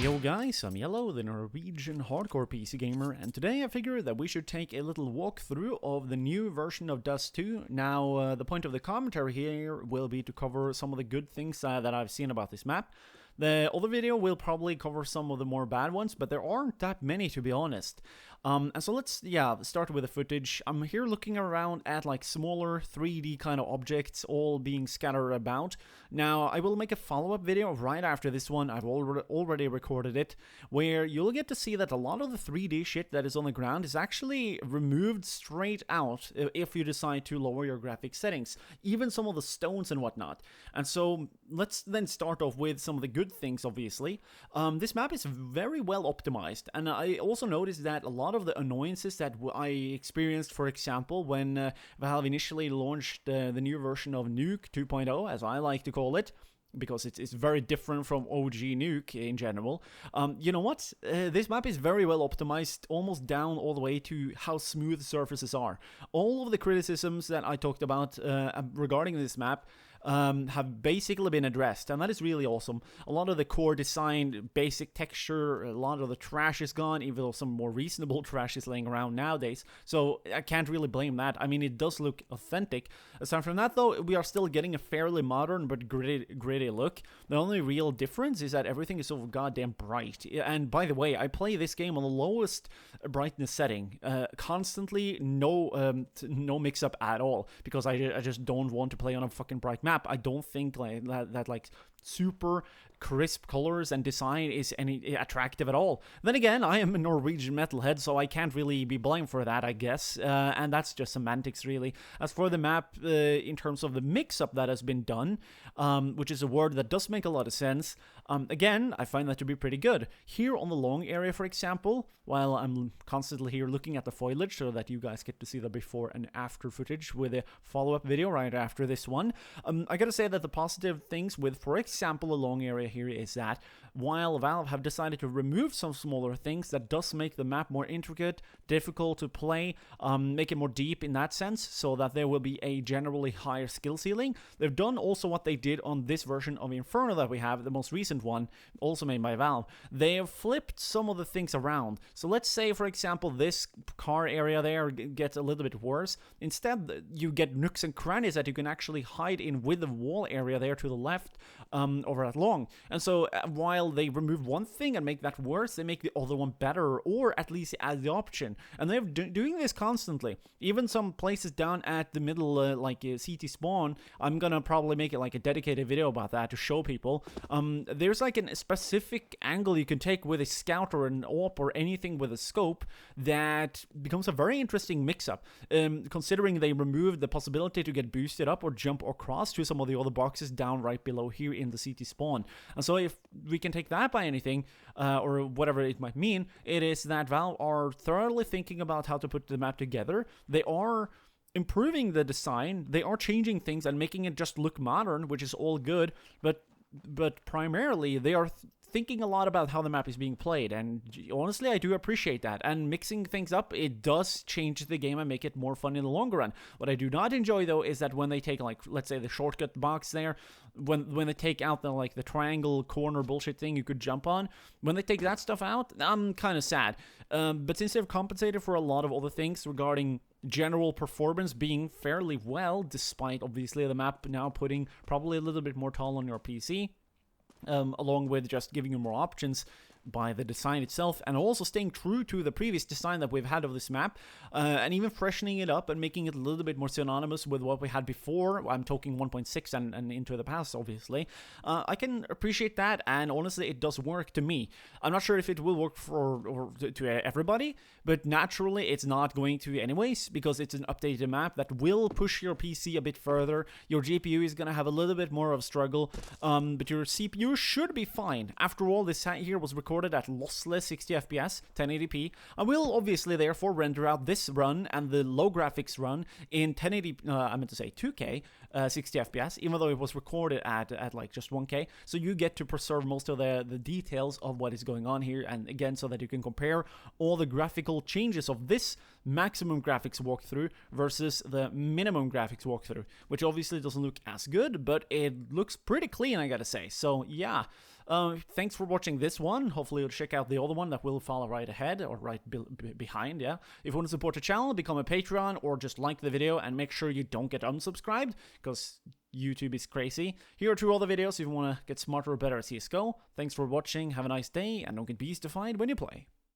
Yo guys, I'm Yellow, the Norwegian hardcore PC gamer, and today I figured that we should take a little walkthrough of the new version of Dust 2. Now, the point of the commentary here will be to cover some of the good things that I've seen about this map. The other video will probably cover some of the more bad ones, but there aren't that many, to be honest. And so let's, start with the footage. I'm here looking around at like smaller 3D kind of objects all being scattered about. Now, I will make a follow-up video right after this one. I've already recorded it, where you'll get to see that a lot of the 3D shit that is on the ground is actually removed straight out if you decide to lower your graphics settings. Even some of the stones and whatnot. And so let's then start off with some of the good things, obviously. This map is very well optimized, and I also noticed that a lot of the annoyances that I experienced, for example, when Valve initially launched the new version of Nuke 2.0, as I like to call it, because it's very different from OG Nuke in general. You know what? This map is very well optimized, almost down all the way to how smooth surfaces are. All of the criticisms that I talked about regarding this map have basically been addressed, and that is really awesome. A lot of the core design, basic texture, a lot of the trash is gone, even though some more reasonable trash is laying around nowadays, so I can't really blame that. I mean, it does look authentic. Aside from that, though, we are still getting a fairly modern but gritty look. The only real difference is that everything is so goddamn bright. And by the way, I play this game on the lowest brightness setting, constantly no mix-up at all, because I just don't want to play on a fucking bright map. I don't think like that like super crisp colors and design is any attractive at all. Then again, I am a Norwegian metalhead, so I can't really be blamed for that, I guess, and that's just semantics, really. As for the map, in terms of the mix-up that has been done, which is a word that does make a lot of sense, again, I find that to be pretty good. Here on the long area, for example, while I'm constantly here looking at the foliage so that you guys get to see the before and after footage with a follow-up video right after this one, I gotta say that the positive things with, for example, a long area here is that while Valve have decided to remove some smaller things, that does make the map more intricate, difficult to play, make it more deep in that sense, so that there will be a generally higher skill ceiling. They've done also what they did on this version of Inferno that we have, the most recent one, also made by Valve. They have flipped some of the things around. So let's say, for example, this car area there gets a little bit worse. Instead, you get nooks and crannies that you can actually hide in with the wall area there to the left, over at long. And so while they remove one thing and make that worse, they make the other one better, or at least add the option. And they're doing this constantly. Even some places down at the middle, like CT spawn, I'm gonna probably make it like a dedicated video about that to show people. There's like a specific angle you can take with a scout or an AWP or anything with a scope that becomes a very interesting mix-up, considering they removed the possibility to get boosted up or jump or cross to some of the other boxes down right below here in the CT spawn. And so if we can take that by anything, or whatever it might mean, it is that Valve are thoroughly thinking about how to put the map together. They are improving the design, they are changing things and making it just look modern, which is all good, but primarily they are thinking a lot about how the map is being played, and honestly, I do appreciate that. And mixing things up, it does change the game and make it more fun in the longer run. What I do not enjoy, though, is that when they take, like, let's say the shortcut box there, when they take out the, like, the triangle corner bullshit thing you could jump on, when they take that stuff out, I'm kind of sad. But since they've compensated for a lot of other things regarding general performance being fairly well, despite obviously the map now putting probably a little bit more toll on your PC, along with just giving you more options by the design itself, and also staying true to the previous design that we've had of this map, and even freshening it up and making it a little bit more synonymous with what we had before. I'm talking 1.6 and into the past, obviously. I can appreciate that, and honestly, it does work to me. I'm not sure if it will work to everybody, but naturally, it's not going to anyways, because it's an updated map that will push your PC a bit further. Your GPU is going to have a little bit more of a struggle, but your CPU should be fine. After all, this here was recorded at lossless 60 FPS, 1080p. I will obviously therefore render out this run and the low graphics run in 1080, I meant to say 2K, 60 FPS, even though it was recorded at like just 1K. So you get to preserve most of the details of what is going on here, and again, so that you can compare all the graphical changes of this maximum graphics walkthrough versus the minimum graphics walkthrough, which obviously doesn't look as good, but it looks pretty clean, I gotta say. So yeah, thanks for watching this one. Hopefully you'll check out the other one that will follow right ahead, or right behind, yeah. If you want to support the channel, become a Patreon, or just like the video and make sure you don't get unsubscribed, because YouTube is crazy. Here are 2 other videos if you want to get smarter or better at CSGO. Thanks for watching, have a nice day, and don't get beastified when you play.